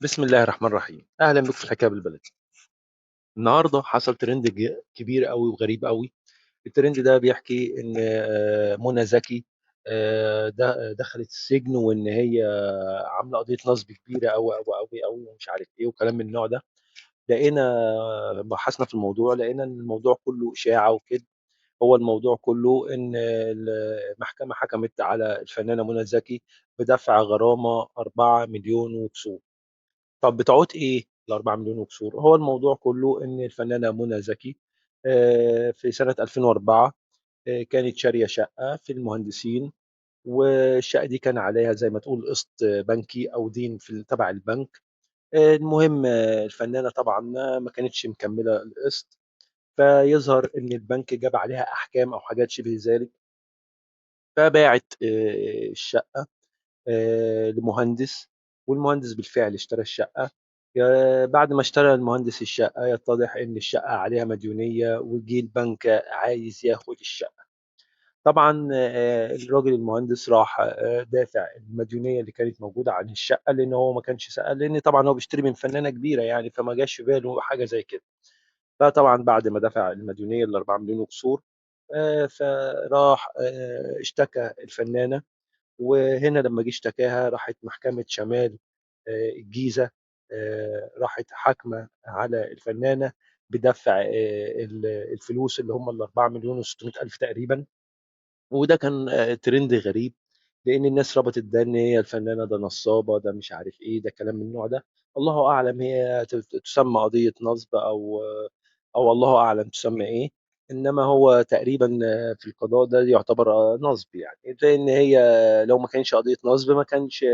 بسم الله الرحمن الرحيم. اهلا بك في الحكايه بالبلد. النهارده حصل ترند كبير قوي وغريب قوي. الترند ده بيحكي ان منى زكي دخلت السجن، وان هي عامله قضيه نصب كبيره قوي قوي قوي قوي ومش عارف ايه وكلام من النوع ده. لقينا بحثنا في الموضوع، لقينا ان الموضوع كله اشاعه وكده. هو الموضوع كله ان المحكمه حكمت على الفنانه منى زكي بدفع غرامه 4 مليون وكسور. طب بتعود ايه ال 4 مليون وكسور؟ هو الموضوع كله ان الفنانه منى زكي في سنه 2004 كانت شاريه شقه في المهندسين، والشقه دي كان عليها زي ما تقول قسط بنكي او دين في تبع البنك. المهم الفنانه طبعا ما كانتش مكمله القسط، فيظهر ان البنك جاب عليها احكام او حاجات شبه ذلك، فباعت الشقه لمهندس، والمهندس بالفعل اشترى الشقة. بعد ما اشترى المهندس الشقة يتضح إن الشقة عليها مديونية، وجي البنك عايز ياخد الشقة. طبعا الراجل المهندس راح دافع المديونية اللي كانت موجودة عن الشقة، لأن هو ما كانش سأل، لأن طبعا هو بيشتري من فنانة كبيرة يعني، فما جاش في باله حاجة زي كده. فطبعا بعد ما دفع المديونية ال 4 مليون وكسور فراح اشتكى الفنانة. وهنا لما جه اشتكاها راحت محكمة شمال الجيزة، راحت حاكمة على الفنانة بدفع الفلوس اللي هم ال 4 مليون و600 ألف تقريبا. وده كان ترند غريب، لان الناس ربطت ده ان هي الفنانه ده نصابه، ده مش عارف ايه، ده كلام من النوع ده. الله اعلم هي تسمى قضيه نصب او الله اعلم تسمى ايه. انما هو تقريبا في القضاء ده يعتبر نصب، يعني لان هي لو ما كانش قضيه نصب ما كانش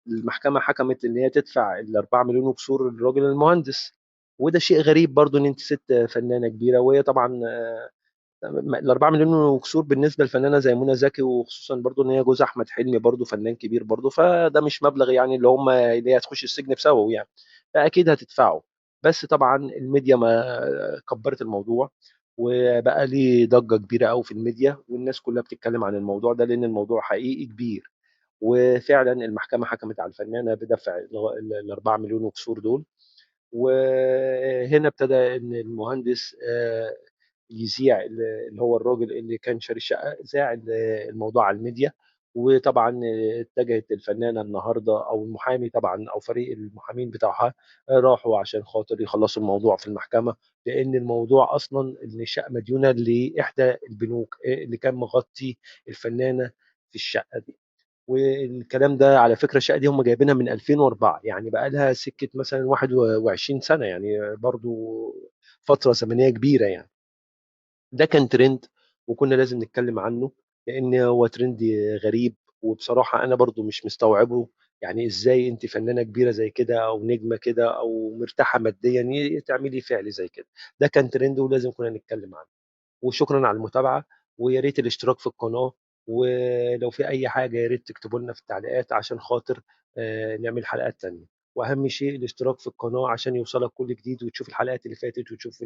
المحكمه حكمت ان هي تدفع ال 4 مليون وكسور للراجل المهندس. وده شيء غريب برضو ان انت ست فنانه كبيره، وهي طبعا ال 4 مليون وكسور بالنسبه لفنانه زي منى زكي، وخصوصا برضو ان هي جوز احمد حلمي برضو فنان كبير برضو، فده مش مبلغ يعني اللي هي هتخش السجن بسببه يعني، فاكيد هتدفعه. بس طبعا الميديا ما كبرت الموضوع، وبقى ليه ضجه كبيره قوي في الميديا، والناس كلها بتتكلم عن الموضوع ده لان الموضوع حقيقي كبير. وفعلا المحكمه حكمت على الفنانه بدفع ال 4 مليون وكسور دول. وهنا ابتدى ان المهندس يذيع اللي هو الراجل اللي كان شاري الشقه، ذاع الموضوع على الميديا. وطبعا اتجهت الفنانه النهارده او المحامي طبعا او فريق المحامين بتاعها راحوا عشان خاطر يخلصوا الموضوع في المحكمه، لان الموضوع اصلا ان الشقه مديونه لاحدى البنوك اللي كان مغطي الفنانه في الشقه دي. والكلام ده على فكره الشقه دي هم جايبينها من 2004، يعني بقى لها سكه مثلا 21 سنه يعني، برضو فتره زمنيه كبيره يعني. ده كان ترند وكنا لازم نتكلم عنه، لان هو ترند غريب. وبصراحة انا برضو مش مستوعبه، يعني ازاي انت فنانة كبيرة زي كده او نجمة كده او مرتاحة ماديا تعملي فعل زي كده؟ ده كان ترند ولازم كنا نتكلم عنه. وشكرا على المتابعة، ويا ريت الاشتراك في القناة، ولو في اي حاجة يا ريت تكتبوا لنا في التعليقات عشان خاطر نعمل حلقات تانية. واهم شيء الاشتراك في القناة عشان يوصلك كل جديد، وتشوف الحلقات اللي فاتت وتشوف